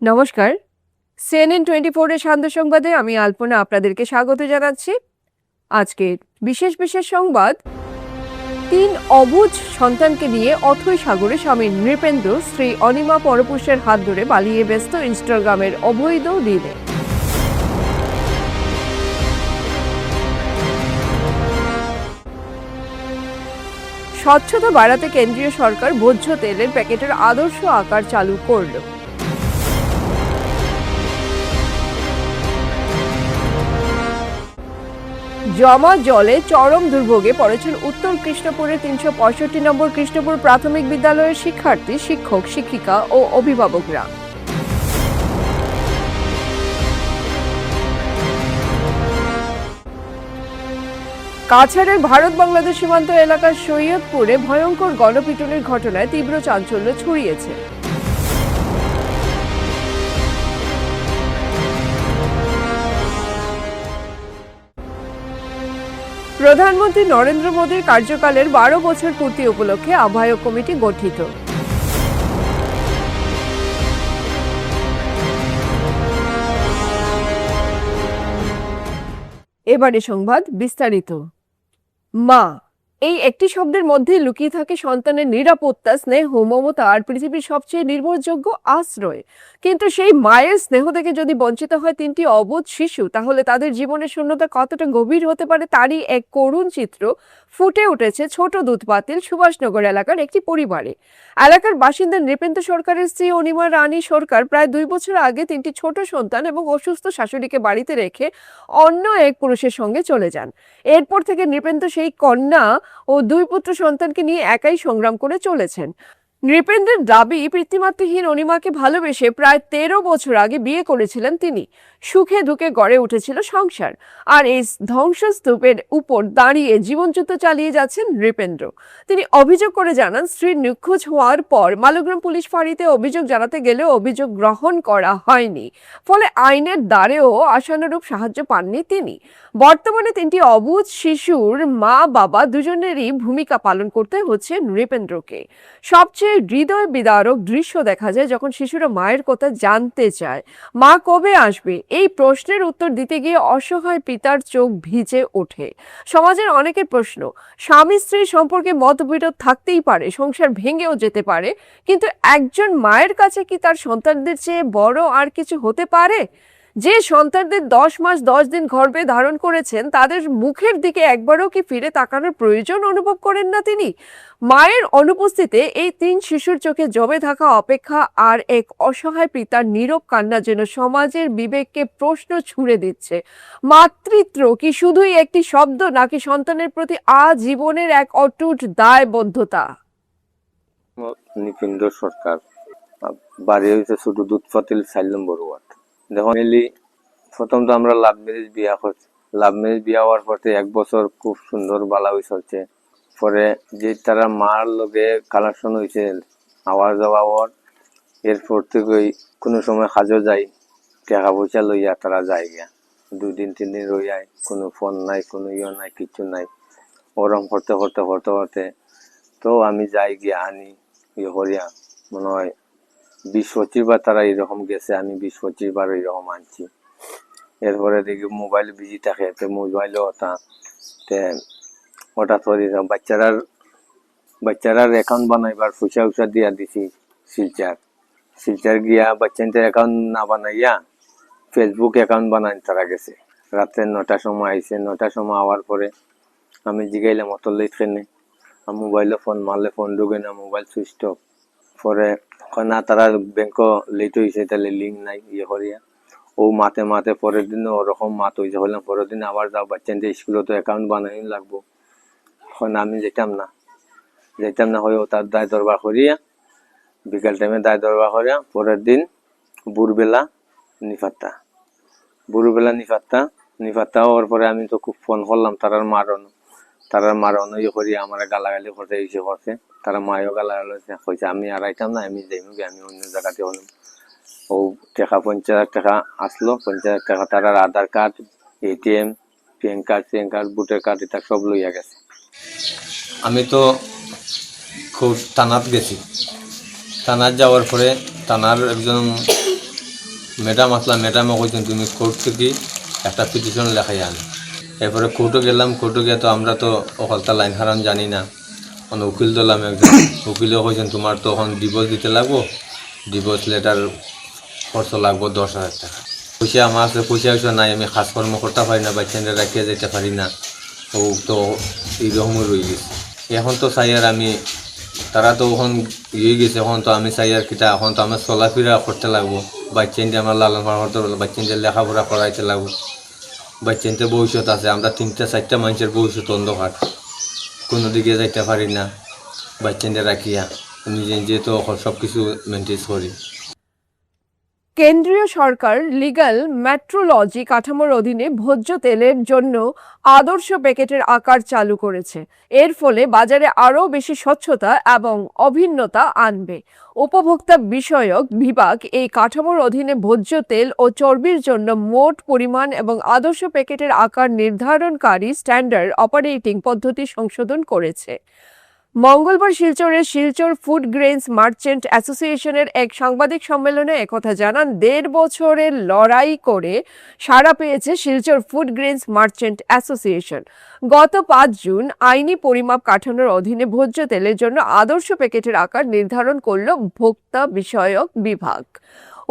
নমস্কার। CNN 24 এর শান্ত সংবাদে আমি আলপনা আপনাদেরকে স্বাগত জানাচ্ছি। আজকের বিশেষ সংবাদ, ৩ অবুঝ সন্তানকে নিয়ে অথৈ সাগরে স্বামী নৃপেন্দ্র স্ত্রী অনিমা পরপুষ্যের হাত ধরে পালিয়ে ব্যস্ত ইনস্টাগ্রামের অবৈধ রিলে। স্বচ্ছতা বাড়াতে কেন্দ্রীয় সরকার ভোজ্য তেলের প্যাকেটের আদর্শ আকার চালু করল। জমা জলে চরম দুর্ভোগে পড়েছেন উত্তর কৃষ্ণপুরের ৩৬৫ নম্বর কৃষ্ণপুর প্রাথমিক বিদ্যালয়ের শিক্ষার্থী, শিক্ষক, শিক্ষিকা ও অভিভাবকরা। কাছাড়ের ভারত বাংলাদেশ সীমান্ত এলাকার সৈয়দপুরে ভয়ঙ্কর গণপিটুনির ঘটনায় তীব্র চাঞ্চল্য ছড়িয়েছে। প্রধানমন্ত্রী নরেন্দ্র মোদীর কার্যকালের ১২ বছর পূর্তি উপলক্ষে আহ্বায়ক কমিটি গঠিত। এবারে সংবাদ বিস্তারিত। মা, এই একটি শব্দের মধ্যে লুকিয়ে থাকে সন্তানের নিরাপত্তা, স্নেহ, মমতা আর পৃথিবীর সবচেয়ে নির্ভরযোগ্য আশ্রয়। কিন্তু সেই মায়ের স্নেহ থেকে যদি বঞ্চিত হয় ৩টি অবোধ শিশু, তাহলে তাদের জীবনের শূন্যতা কতটা গভীর হতে পারে তারই এক করুণ চিত্র ফুটে উঠেছে ছোট দুধপাতিল সুভাষনগর এলাকার একটি পরিবারে। এলাকার বাসিন্দা নৃপেন্দ্র সরকারের স্ত্রী অনিমা রানী সরকার প্রায় ২ বছর আগে ৩টি ছোট সন্তান এবং অসুস্থ শাশুড়িকে বাড়িতে রেখে অন্য এক পুরুষের সঙ্গে চলে যান। এরপর থেকে নৃপেন্দ্র সেই কন্যা ও ২ পুত্র সন্তানকে নিয়ে একাই সংগ্রাম করে চলেছেন। নৃপেন্দ্রের দাবি, পিতৃমাতৃহীন অনিমাকে ভালোবেসে প্রায় ১৩ বছর আগে বিয়ে করেছিলেন তিনি। সুখে দুঃখে গড়ে উঠেছিল সংসার, আর এই ধ্বংসস্তূপের উপর দাঁড়িয়ে জীবনযুদ্ধ চালিয়ে যাচ্ছেন নৃপেন্দ্র। তিনি অভিযোগ করে জানান, স্ত্রীর নিখোঁজ হওয়ার পর মালগ্রাম পুলিশ ফাঁড়িতে অভিযোগ জানাতে গেলেও অভিযোগ গ্রহণ করা হয়নি, ফলে আইনের দ্বারেও আশানুরূপ সাহায্য পাননি তিনি। বর্তমানে ৩টি অবুঝ শিশুর মা বাবা দুজনেরই ভূমিকা পালন করতে হচ্ছে নৃপেন্দ্রকে। সবচেয়ে হৃদয় বিদারক দৃশ্য দেখা যায় যখন শিশুরা মায়ের কথা জানতে চায়, মা কবে আসবে এই প্রশ্নের উত্তর দিতে গিয়ে অসহায় পিতার চোখ ভিজে ওঠে। সমাজের অনেকের প্রশ্ন, স্বামী স্ত্রীর সম্পর্কে মতবিরোধ থাকতেই পারে, সংসার ভেঙেও যেতে পারে, কিন্তু একজন মায়ের কাছে কি তার সন্তানদের চেয়ে বড় আর কিছু হতে পারে? যে সন্তানদের ১০ মাস ১০ দিন গর্ভে ধারণ করেছেন, তাদের মুখের দিকে একবারও কি ফিরে তাকানোর প্রয়োজন অনুভব করেন না তিনি? মায়ের অনুপস্থিতিতে এই ৩ শিশুর চোখে জমে থাকা অপেক্ষা আর এক অসহায় পিতার নীরব কান্না যেন সমাজের বিবেককে প্রশ্ন ছুড়ে দিচ্ছে। মাতৃত্ব কি শুধুই একটি শব্দ, নাকি সন্তানের প্রতি আজীবনের এক অটুট দায়বদ্ধতা? নৃপেন্দ্র সরকার, বাড়ি হয়েছে ছোট দুধপাতিল ৪ নম্বর ওয়ার্ড। দেখুন, প্রথম তো আমরা লাভ ম্যারেজ বিয়া করছি। লাভ ম্যারেজ বিয়া হওয়ার পরে ১ বছর খুব সুন্দর বালাবি চলছে। পরে যে তারা মার লগে কালেকশন হয়েছে, আওয়ার যাওয়া হওয়ার, এরপর থেকে কোনো সময় কাজও যাই, টাকা পয়সা লইয়া তারা যায় গিয়া ২ দিন ৩ দিন রই যায়, কোনো ফোন নাই, কোনো ইয়ে নাই, কিচ্ছু নাই। ওরম করতে তো আমি যাই গিয়া আনি ইয়ে করিয়া, মনে হয় ২০-২৫ বার তারা এরকম গেছে, আমি ২০-২৫ বার এরকম আনছি। এরপরে দেখি মোবাইল বিজি থাকে, তো মোবাইলও ওটা ধরি বাচ্চারার অ্যাকাউন্ট বানাইবার পয়সা দিয়া দিছি শিলচার গিয়া বাচ্চাদের অ্যাকাউন্ট না বানাইয়া ফেসবুক অ্যাকাউন্ট বানাই তারা গেছে। রাত্রে ৯টার সময় আইছে। ৯টার সময় আওয়ার পরে আমি জিগাইলাম অত লেট কেনে, মোবাইলে ফোন মারলে ফোন ঢুকে না, মোবাইল সুইচ অফ। পরে না তারা ব্যাংক লেট হয়েছে, তাহলে লিঙ্ক নাই ইয়ে করিয়া ও মাতে পরের দিন ওরকম মাত হয়েছে। বললাম পরের দিন আবার যাও, বাচ্চাদের স্কুলে তো অ্যাকাউন্ট বানাই লাগবো। এখন আমি যেতাম না হয়ে তার দায় দরবার করিয়া বিকাল টাইমে দায় দরবার করিয়া পরের দিন ভোরবেলা নিফাত্তা হওয়ার পরে আমি তো খুব ফোন করলাম তারার মারণ ইয়ে করিয়া আমার গালাগালি করতে ইসে করছে। তারা মায়ও গালাগালি কইছে আমি আর আইতাম না, আমি যাইমুগে, আমি অন্য জায়গাতে হলাম। ও টাকা ৫০,০০০ টাকা আসলো। ৫০,০০০ টাকা তারার Aadhaar card, ATM, PAN card, voter card এটা সব লইয়া গেছে। আমি তো খুব থানাত গেছি। থানাত যাওয়ার পরে থানার একজন ম্যাডাম আসলাম, ম্যাডামও কইছেন তুমি কোর্ট থেকে একটা পিটিশন লেখাই আন। এরপরে কোর্টে গেলাম, কোর্টে গিয়ে তো আমরা তো অকলতা লাইন হারান জানি না, মানে উকিল দিলাম একজন, উকিলেও কইছেন তোমার তো এখন ডিভোর্স দিতে লাগবো, ডিভোর্স লেটার খরচ লাগবো 10,000 টাকা। পয়সা আমার আছে, পয়সা হয়েছে নাই, আমি কাজকর্ম করতে পারি না, বাচ্চাদের রাখিয়ে যেতে পারি না, ও তো এইরকমই রয়ে গেছে। এখন তো চাই আর আমি, তারা তো এখন ইয়ে গেছে, এখন তো আমি চাই আর কিটা, এখন তো আমার চলাফেরা করতে লাগবো, বাচ্চাদের আমার লালন পালন করতে লাগবো, বাচ্চাদের লেখাপড়া করাইতে লাগবো, বাচ্চাদের ভবিষ্যৎ আছে, আমরা 3-4টা মানুষের ভবিষ্যৎ অন্ধকার, কোনো দিকে যাইতে পারি না, বাচ্চাদের রাখিয়া নিজে নিজে তো সব কিছু মেনটেন করি। কেন্দ্রীয় সরকার লিগ্যাল মেট্রোলজি কাঠামোর অধীনে ভোজ্য তেলের জন্য আদর্শ প্যাকেটের আকার চালু করেছে। এর ফলে বাজারে আরও বেশি স্বচ্ছতা এবং অভিন্নতা আনবে। উপভোক্তা বিষয়ক বিভাগ এই কাঠামোর অধীনে ভোজ্য তেল ও চর্বির জন্য মোট পরিমাণ এবং আদর্শ প্যাকেটের আকার নির্ধারণকারী স্ট্যান্ডার্ড অপারেটিং পদ্ধতি সংশোধন করেছে। মঙ্গলবার শিলচরের শিলচর ফুড গ্রেইনস মার্চেন্ট অ্যাসোসিয়েশনের এক সাংবাদিক সম্মেলনে একথা জানান 1.5 বছরের লড়াই করে সাড়া পেয়েছে Silchar food grains merchant association. গত 5 জুন আইনি পরিমাপ কাঠামোর অধীনে ভোজ্য তেলের জন্য আদর্শ প্যাকেটের আকার নির্ধারণ করল ভোক্তা বিষয়ক বিভাগ।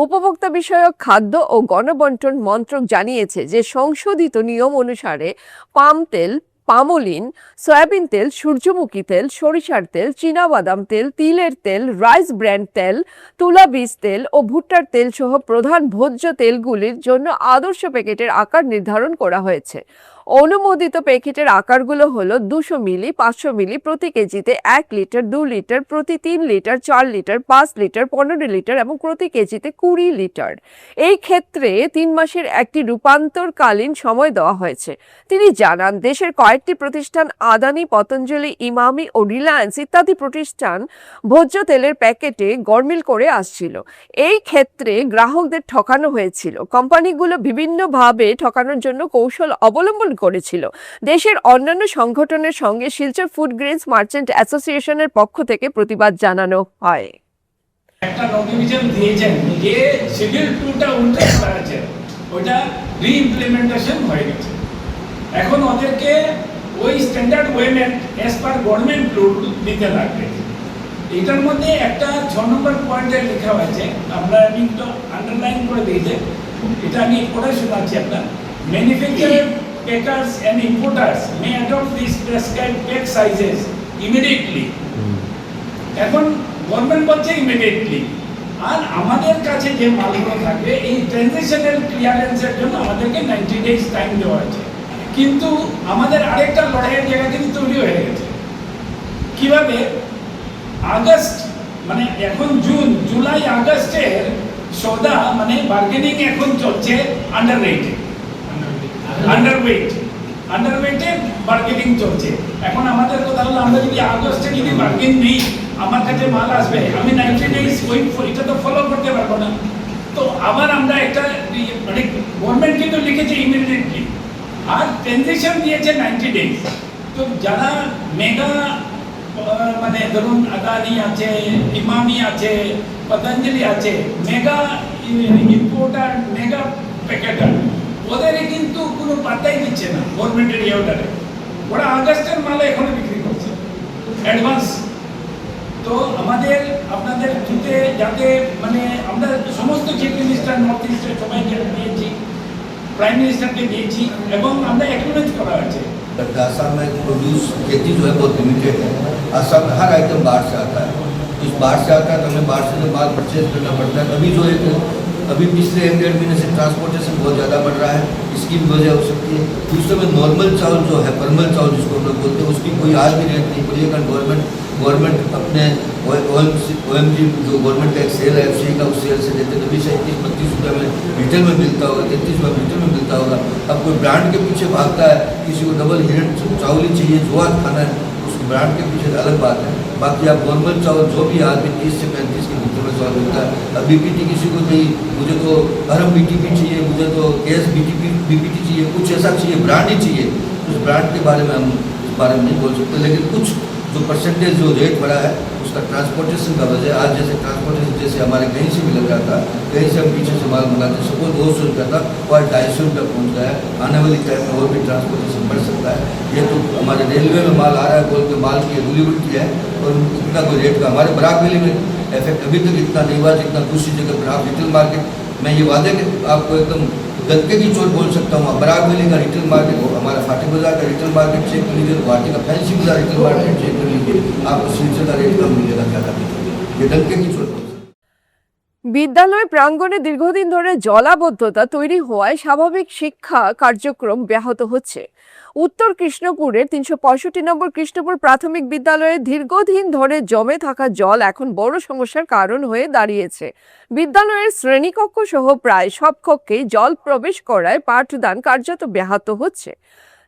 উপভোক্তা বিষয়ক খাদ্য ও গণবণ্টন মন্ত্রক জানিয়েছে যে সংশোধিত নিয়ম অনুসারে পাম তেল, পামোলিন, সয়াবিন তেল, সূর্যমুখী তেল, সরিষার তেল, চীনাবাদাম তেল, তিলের তেল, রাইস ব্র্যান্ড তেল, তুলা বীজ তেল ও ভুট্টার তেল সহ প্রধান ভোজ্য তেলগুলির জন্য আদর্শ প্যাকেটের আকার নির্ধারণ করা হয়েছে। অনুমোদিত প্যাকেটের আকারগুলো হলো 200 মিলি, 500 মিলি প্রতি কেজিতে, 1 লিটার, 2 লিটার, প্রতি 3 লিটার, 4 লিটার, 5 লিটার, 15 লিটার এবং প্রতি কেজিতে 20 লিটার। এই ক্ষেত্রে 3 মাসের একটি রূপান্তরকালীন সময় দেওয়া হয়েছে। তিনি জানান, দেশের কয়েকটি প্রতিষ্ঠান আদানি, পতঞ্জলি, ইমামি ও রিলায়েন্স ইত্যাদি প্রতিষ্ঠান ভোজ্য তেলের প্যাকেটে গরমিল করে আসছিল। এই ক্ষেত্রে গ্রাহকদের ঠকানো হয়েছিল। কোম্পানিগুলো বিভিন্নভাবে ঠকানোর জন্য কৌশল অবলম্বন করেছিল। দেশের অন্যান্য সংগঠনের সঙ্গে শিলচর ফুড গ্রেইনস মার্চেন্ট অ্যাসোসিয়েশনের পক্ষ থেকে প্রতিবাদ জানানো হয়। একটা নোটিফিকেশন দিয়েছেন যে শিডিউল 2টা উল্টে করা আছে, ওটা রি-ইমপ্লিমেন্টেশন হয়ে গেছে। এখন ওদেরকে ওই standard payment as per government rule দিতে লাগবে। এটার মধ্যে একটা 6 নম্বর পয়েন্টে লেখা হয়েছে, আমরা আমি তো আন্ডারলাইন করে দিয়েছে, এটা আমি পড়ে শোনাচ্ছি আপনার। Manufacturer, packers and importers may adopt these prescribed pack sizes immediately. এখন গভর্নমেন্ট বলছে ইমিডিয়েটলি, আর আমাদের কাছে যে মালগুলো থাকবে এই ট্রানজিশনাল ক্লিয়ারেন্সের জন্য আমাদেরকে 90 ডেজ টাইম দেওয়া আছে। কিন্তু আমাদের আরেকটা লড়াইয়ের জায়গা কিন্তু তৈরি হয়ে গেছে। কিভাবে? আগস্ট মানে এখন জুন, জুলাই, আগস্টের সৌদা মানে বার্গেনিং এখন চলছে আন্ডারওয়েটে বার্গেনিং চলছে। এখন আমাদের কথা হলো, আমরা যদি আগস্টে যদি বার্গেন নেই, আমার কাছে মাল আসবে, আমি 90 ডেজ ওয়েট করি, এটা তো ফলো করতে পারবো না। তো আবার আমরা একটা মানে গভর্নমেন্ট কিন্তু লিখেছে ইমিডিয়েটলি, আর ট্রানজিশন দিয়েছে 90 ডেজ। তো যারা মেগা মানে ধরুন আদানি আছে, ইমামি আছে, পতঞ্জলি আছে, মেগা ইম্পোর্টার, মেগা প্যাকেটার, ওদের কিন্তু কোনো পাত্তাই দিচ্ছে না গভর্নমেন্টের এই অর্ডারে। ওরা আগস্টের মাল এখনো বিক্রি করছে অ্যাডভান্স। তো আমাদের আপনাদের থ্রুতে যাতে মানে আমরা সমস্ত চিফ মিনিস্টার, নর্থ ইস্টের সবাইকে দিয়েছি, प्राइम मिनिस्टर के दिए এবং আমরা অ্যাকনোলেজ করা হয়েছে। आसाम में प्रोड्यूस खेती जो है बहुत लिमिटेड है। आसाम में हर आइटम बाहर से आता है, इस बाहर से आता है तो हमें बाहर से जो माल परचेज करना पड़ता है। अभी पिछले 1-1.5 महीने से ट्रांसपोर्टेशन बहुत ज़्यादा बढ़ रहा है, इसकी भी वजह हो सकती है। दूसरे में नॉर्मल चावल जो है, परमल चावल जिसको हम लोग बोलते हैं, उसकी कोई आज भी रेट नहीं पड़ी है, कारण गवर्नमेंट अपने OMG जो गवर्नमेंट का एक सेल है, FCI का, उस सेल से देते हैं, तभी 37-32 रुपये में रिटेल में मिलता होगा, 33 रुपये रिटेल में मिलता होगा। अब कोई ब्रांड के पीछे भागता है, किसी को डबल हिरन चावल ही चाहिए, जोआत खाना है, उस ब्रांड के पीछे अलग बात है। बाकी आप नॉर्मल चावल जो भी आज भी 30 से 35 के भीतर में चावल मिलता है। अब BPT किसी को नहीं, मुझे तो अरब BTP चाहिए, मुझे तो KS BPT चाहिए, कुछ ऐसा चाहिए, ब्रांड ही चाहिए। उस ब्रांड के बारे में हम इस बारे में नहीं बोल सकते, लेकिन कुछ जो परसेंटेज जो रेट बढ़ा है उसका उसका ट्रांसपोर्टेशन का वजह आज जैसे ट्रांसपोर्टेशन जैसे हमारे कहीं से भी लग रहा था, कहीं से हम पीछे से माल मंगाते सपोज 200 रुपया था और 250 रुपया पहुँच गया है। आने वाली टाइम में और भी ट्रांसपोर्टेशन बढ़ सकता है। ये तो हमारे रेलवे में माल आ रहा है बोल के माल की अवेलेबिलिटी है और इतना कोई रेट का हमारे बराक वैली में इफेक्ट अभी तक इतना नहीं हुआ जितना दूसरी जगह बराक रिटेल मार्केट। मैं ये वादे आपको एकदम गद्दे की चोट बोल सकता हूँ, बराक वैली का रिटेल मार्केट हो, हमारा फाटी बाजार का रिटेल मार्केट चेक कर लीजिए, गुवाहाटी का फैंसी बाजार रिटेल मार्केट चेक कर लीजिए, आपको सीट का रेट कम मिलेगा ज़्यादा मिलेगा। ये गद्दे की चोट बोल सकता हूँ। বিদ্যালয় প্রাঙ্গণে দীর্ঘদিন ধরে জলাবদ্ধতা তৈরি হওয়ায় স্বাভাবিক শিক্ষা কার্যক্রম ব্যাহত হচ্ছে। উত্তর কৃষ্ণপুরের ৩৬৫ নম্বর কৃষ্ণপুর প্রাথমিক বিদ্যালয়ে দীর্ঘদিন ধরে জমে থাকা জল এখন বড় সমস্যার কারণ হয়ে দাঁড়িয়েছে। বিদ্যালয়ের শ্রেণীকক্ষ সহ প্রায় সব কক্ষেই জল প্রবেশ করায় পাঠদান কার্যত ব্যাহত হচ্ছে।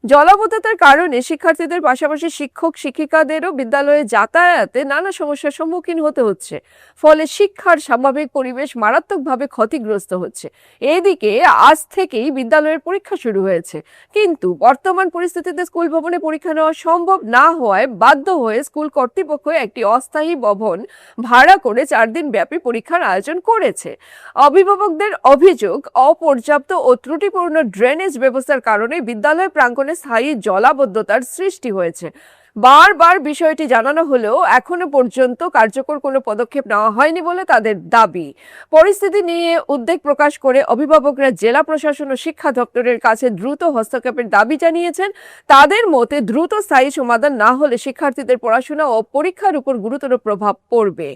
জলাবদ্ধতার কারণে শিক্ষার্থীদের পাশাপাশি শিক্ষক শিক্ষিকাদেরও বিদ্যালয়ে যাতায়াতে নানা সমস্যার সম্মুখীন হতে হচ্ছে। ফলে শিক্ষার স্বাভাবিক পরিবেশ মারাত্মকভাবে ক্ষতিগ্রস্ত হচ্ছে। এদিকে আজ থেকেই বিদ্যালয়ের পরীক্ষা শুরু হয়েছে, কিন্তু বর্তমান পরিস্থিতিতে স্কুল ভবনে পরীক্ষা নেওয়া সম্ভব না হওয়ায় বাধ্য হয়ে স্কুল কর্তৃপক্ষ একটি অস্থায়ী ভবন ভাড়া করে 4 দিন ব্যাপী পরীক্ষার আয়োজন করেছে। অভিভাবকদের অভিযোগ, অপর্যাপ্ত ও ত্রুটিপূর্ণ ড্রেনেজ ব্যবস্থার কারণে বিদ্যালয় প্রাঙ্গণে স্থায়ী জলাবদ্ধতার সৃষ্টি হয়েছে। বারবার বিষয়টি জানানো হলেও এখনো পর্যন্ত কার্যকর কোনো পদক্ষেপ নেওয়া হয়নি বলে তাদের দাবি। পরিস্থিতি নিয়ে উদ্বেগ প্রকাশ করে অভিভাবকরা জেলা প্রশাসন ও শিক্ষা দপ্তরের কাছে দ্রুত হস্তক্ষেপের দাবি জানিয়েছেন। তাদের মতে দ্রুত স্থায়ী সমাধান না হলে শিক্ষার্থীদের পড়াশোনা ও পরীক্ষার উপর গুরুতর প্রভাব পড়বে।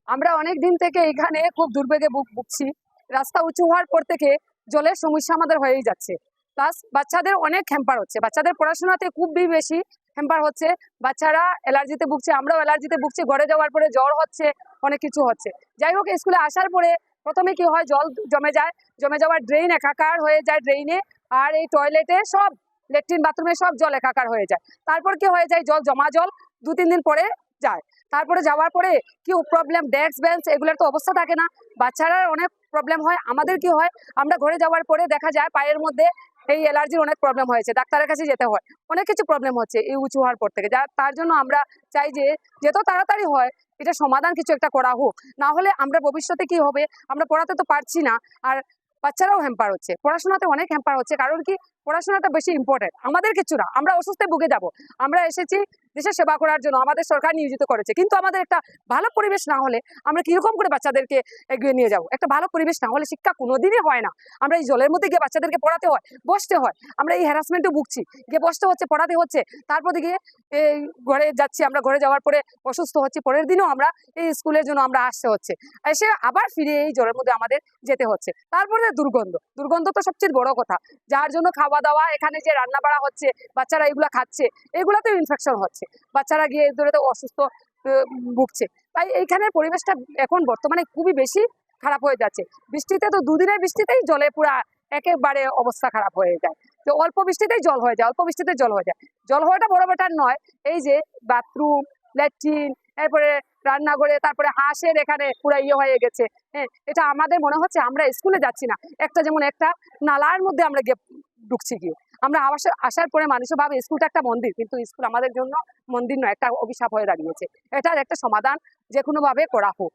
আমরা অনেক দিন থেকে এখানে খুব দুর্ভোগে ভুগছি। রাস্তা উঁচু হওয়ার পর থেকে জলের সমস্যা আমাদের হয়েই যাচ্ছে। প্লাস বাচ্চাদের অনেক হ্যাম্পার হচ্ছে, বাচ্চাদের পড়াশোনাতে খুবই বেশি হ্যাম্পার হচ্ছে। বাচ্চারা অ্যালার্জিতে ভুগছে, আমরাও অ্যালার্জিতে ভুগছি। ঘরে যাওয়ার পরে জ্বর হচ্ছে, অনেক কিছু হচ্ছে। যাই হোক, স্কুলে আসার পরে প্রথমে কি হয়, জল জমে যায়, জমে যাওয়ার ড্রেন একাকার হয়ে যায় ড্রেনে, আর এই টয়লেটে সব ল্যাট্রিন বাথরুমে সব জল একাকার হয়ে যায়। তারপর কি হয়ে যায়, জল জমা জল 2-3 দিন পরে যায়। তারপরে যাওয়ার পরে কি প্রবলেম, ডেস্ক বেঞ্চ এগুলোর তো অবস্থা থাকে না, বাচ্চারা অনেক প্রবলেম হয়। আমাদের কি হয়, আমরা ঘরে যাওয়ার পরে দেখা যায় পায়ের মধ্যে এই অ্যালার্জির অনেক প্রবলেম হয়েছে, ডাক্তারের কাছে যেতে হয়, অনেক কিছু প্রবলেম হচ্ছে এই উঁচু হওয়ার পর থেকে। তার জন্য আমরা চাই যে যত তাড়াতাড়ি হয় এটা সমাধান কিছু একটা করা হোক, না হলে আমরা ভবিষ্যতে কি হবে, আমরা পড়াতে তো পারছি না, আর বাচ্চারাও হ্যাম্পার হচ্ছে, পড়াশোনাতে অনেক হ্যাম্পার হচ্ছে। কারণ কি, পড়াশোনাটা বেশি ইম্পর্টেন্ট, আমাদের কিছু না, আমরা অসুস্থে ভুগে যাব। আমরা এসেছি দেশের সেবা করার জন্য, আমাদের সরকার নিয়োজিত করেছে, কিন্তু আমাদের একটা ভালো পরিবেশ না হলে আমরা কিরকম করে বাচ্চাদেরকে এগিয়ে নিয়ে যাব? একটা ভালো পরিবেশ না হলে শিক্ষা কোনোদিনই হয় না। আমরা এই জলের মধ্যে গিয়ে বাচ্চাদেরকে পড়াতে হয়, বসতে হয়, আমরা এই হ্যারাসমেন্টও ভুগছি, গিয়ে বসতে হচ্ছে, পড়াতে হচ্ছে, তারপর গিয়ে এই ঘরে যাচ্ছি, আমরা ঘরে যাওয়ার পরে অসুস্থ হচ্ছি, পরের দিনও আমরা এই স্কুলের জন্য আমরা আসতে হচ্ছে, এসে আবার ফিরে এই জলের মধ্যে আমাদের যেতে হচ্ছে। তারপরে দুর্গন্ধ তো সবচেয়ে বড় কথা, যার জন্য খাওয়া দাওয়া এখানে যে রান্না বাড়া হচ্ছে, বাচ্চারা এগুলা খাচ্ছে, এগুলাতেও ইনফেকশন হচ্ছে, বাচ্চারা গিয়ে ধরে তো অসুস্থ ভুগছে। তাই এইখানের পরিবেশটা এখন বর্তমানে খুবই বেশি খারাপ হয়ে যাচ্ছে। বৃষ্টিতে তো 2 দিনের বৃষ্টিতেই জলে পুরা একেবারে অবস্থা খারাপ হয়ে যায়, তো অল্প বৃষ্টিতেই জল হয়ে যায়, অল্প বৃষ্টিতে জল হয়ে যায়। জল হওয়াটা বড় ব্যাপার নয়, এই যে বাথরুম, ল্যাট্রিন, এরপরে রান্নাঘরে, তারপরে হাঁসের এখানে পুরো হয়ে গেছে। হ্যাঁ, এটা আমাদের মনে হচ্ছে আমরা স্কুলে যাচ্ছি না, একটা যেমন একটা নালার মধ্যে আমরা গিয়ে ঢুকছি। গিয়ে আমরা আসার পরে মানুষ ভাবে স্কুলটা একটা মন্দির, কিন্তু স্কুল আমাদের জন্য মন্দির নয়, একটা অভিশাপ হয়ে দাঁড়িয়েছে। এটার একটা সমাধান যে কোনো ভাবে করা হোক।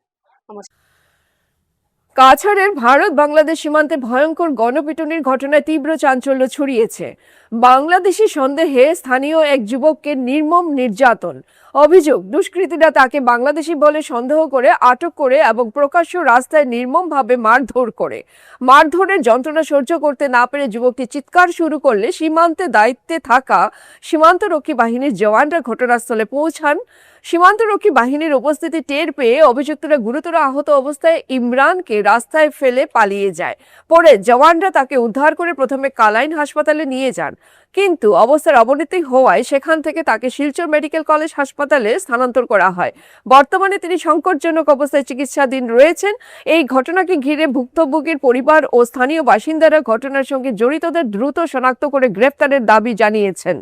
কাছাড়ের ভারত বাংলাদেশ সীমান্তে ভয়ঙ্কর গণপিটুনির ঘটনায় তীব্র চাঞ্চল্য ছড়িয়েছে। বাংলাদেশি সন্দেহে স্থানীয় এক যুবককে নির্মম নির্যাতন। অভিযোগ, দুষ্কৃতীরা তাকে বাংলাদেশি বলে সন্দেহ করে আটক করে এবং প্রকাশ্য রাস্তায় নির্মমভাবে মারধর করে। মারধরের যন্ত্রণা সহ্য করতে না পেরে যুবকটি চিৎকার শুরু করলে সীমান্তে দায়িত্বে থাকা সীমান্তরক্ষী বাহিনীর জওয়ানরা ঘটনাস্থলে পৌঁছান। সীমান্তরক্ষী বাহিনীর উপস্থিতি টের পেয়ে অভিযুক্তরা গুরুতর আহত অবস্থায় ইমরানকে রাস্তায় ফেলে পালিয়ে যায়। পরে জওয়ানরা তাকে উদ্ধার করে প্রথমে কালাইন হাসপাতালে নিয়ে যান, কিন্তু অবস্থার অবনতি হওয়ায় সেখান থেকে তাকে শিলচর মেডিকেল কলেজ হাসপাতালে স্থানান্তর করা হয়। বর্তমানে তিনি সংকটজনক অবস্থায় চিকিৎসাধীন রয়েছেন। এই ঘটনাকে ঘিরে ভুক্তভোগীর পরিবার ও স্থানীয় বাসিন্দারা ঘটনার সঙ্গে জড়িতদের দ্রুত শনাক্ত করে গ্রেফতারের দাবি জানিয়েছেন।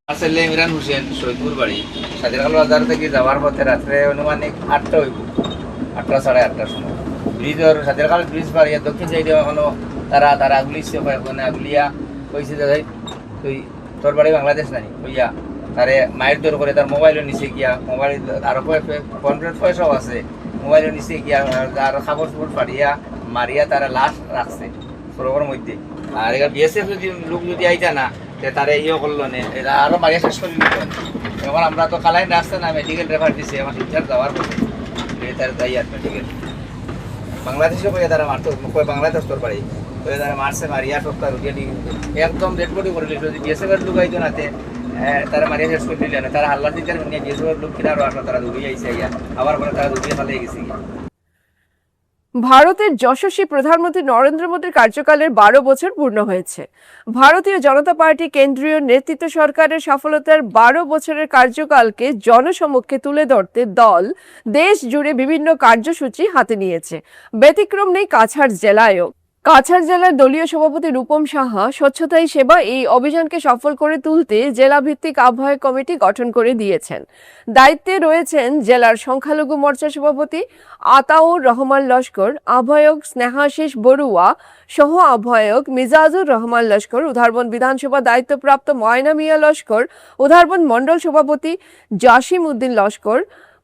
আসলে ইমরান হোসেন, শহীদপুর বাড়ি, সাদিরকাল বাজার থেকে যাওয়ার পথে রাত্রে অনুমানিক 8টা হইব, 8টা সাড়ে 8টার সময় ব্রিজের সাদিরকাল ব্রিজ পাড়িয়া দক্ষিণ সাইডে এখনো তারা আগুলিছে, ওখানে আগুলিয়া কইছে যে তুই তোর বাড়ি বাংলাদেশ নাই, কইয়া তারে মায়ের দর করে তার মোবাইলের নিচে গিয়া মোবাইল আরো পঞ্চাশ পয়সাও আছে মোবাইলের নিচে গিয়া আর খাবার সুপুর ফাড়িয়া মারিয়া তারা লাশ রাখছে সরোবরের মধ্যে। আর এবার বিএসএফ যদি লোক যদি আইতা না তারে ইয়ে করলো না, এরা আরো মারিয়া শেষ করে নিত। এখন আমরা তো কালাইন রাস্তা না মেডিকেল রেফার দিছে, আমার শিক্ষার যাওয়ার পথে তার যাই আর মেডিকেল বাংলাদেশে করে তারা মারতো বাংলাদেশ তোর পারে তারা মারছে মারিয়া সপ্তাহ রুটিয়া একদম ডেড বডি করে দিল। যদি বিএসএফ এর লোক আইতো নাতে তারা মারিয়া শেষ করে দিলে না, তারা হাল্লা দিতে নিয়ে বিএসএফ এর লোক কিনা আরো আসলো, তারা দৌড়িয়ে আইসে গিয়া আবার পরে তারা দৌড়িয়ে পালিয়ে গেছে গিয়া। ভারতের যশস্বী প্রধানমন্ত্রী নরেন্দ্র মোদীর কার্যকালের 12 বছর পূর্ণ হয়েছে। ভারতীয় জনতা পার্টি কেন্দ্রীয় নেতৃত্ব সরকারের সফলতার 12 বছরের কার্যকালকে জনসমক্ষে তুলে ধরতে দল দেশ জুড়ে বিভিন্ন কার্যসূচি হাতে নিয়েছে। ব্যতিক্রম নেই কাছাড় জেলায়ও। কাছাড় জেলার দলীয় সভাপতি রূপম সাহা স্বচ্ছতাই সেবা এই অভিযানকে সফল করে তুলতে জেলাভিত্তিক আহ্বায়ক কমিটি গঠন করে দিয়েছেন। দায়িত্বে রয়েছেন জেলার সংখ্যালঘু মোর্চা সভাপতি আতাউর রহমান লস্কর, আহ্বায়ক স্নেহাশিস বড়ুয়া, সহ আহ্বায়ক মিজাজুর রহমান লস্কর, উধারবন বিধানসভা দায়িত্বপ্রাপ্ত ময়না মিয়া লস্কর, উধারবন মণ্ডল সভাপতি জাসিম উদ্দিন লস্কর,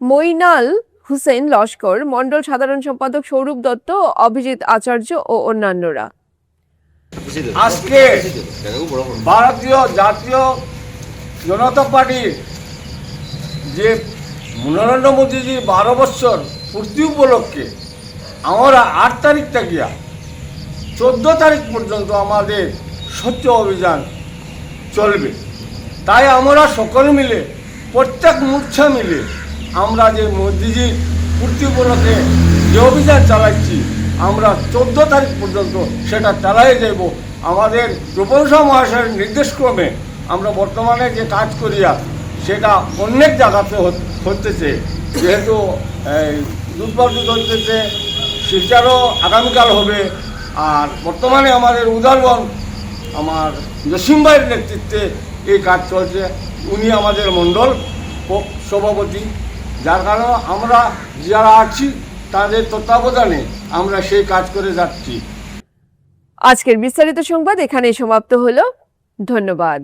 মইনাল হুসেন লস্কর, মণ্ডল সাধারণ সম্পাদক সৌরভ দত্ত, অভিজিৎ আচার্য ও অন্যান্যরা। আজকে ভারতীয় জাতীয় জনতা পার্টির যে নরেন্দ্র মোদীজির 12 বছর পূর্তি উপলক্ষে আমরা 8 তারিখ থেকে 14 তারিখ পর্যন্ত আমাদের স্বচ্ছ অভিযান চলবে। তাই আমরা সকলে মিলে প্রত্যেক মোর্চা মিলে আমরা যে মোদিজির পূর্তি উপলক্ষে যে অভিযান চালাচ্ছি আমরা 14 তারিখ পর্যন্ত সেটা চালাই যাব। আমাদের রূপম সাহা মহাশয়ের নির্দেশক্রমে আমরা বর্তমানে যে কাজ করিয়া সেটা অনেক জায়গাতে হতেছে, যেহেতু দুধপাতি হতেছে, শিলচারও আগামীকাল হবে। আর বর্তমানে আমাদের উদারবন আমার জসিম ভাইয়ের নেতৃত্বে এই কাজ চলছে, উনি আমাদের মণ্ডল সভাপতি, যার কারণে আমরা যারা আছি তাদের তত্ত্বাবধানে আমরা সেই কাজ করে যাচ্ছি। আজকের বিস্তারিত সংবাদ এখানেই সমাপ্ত হলো। ধন্যবাদ।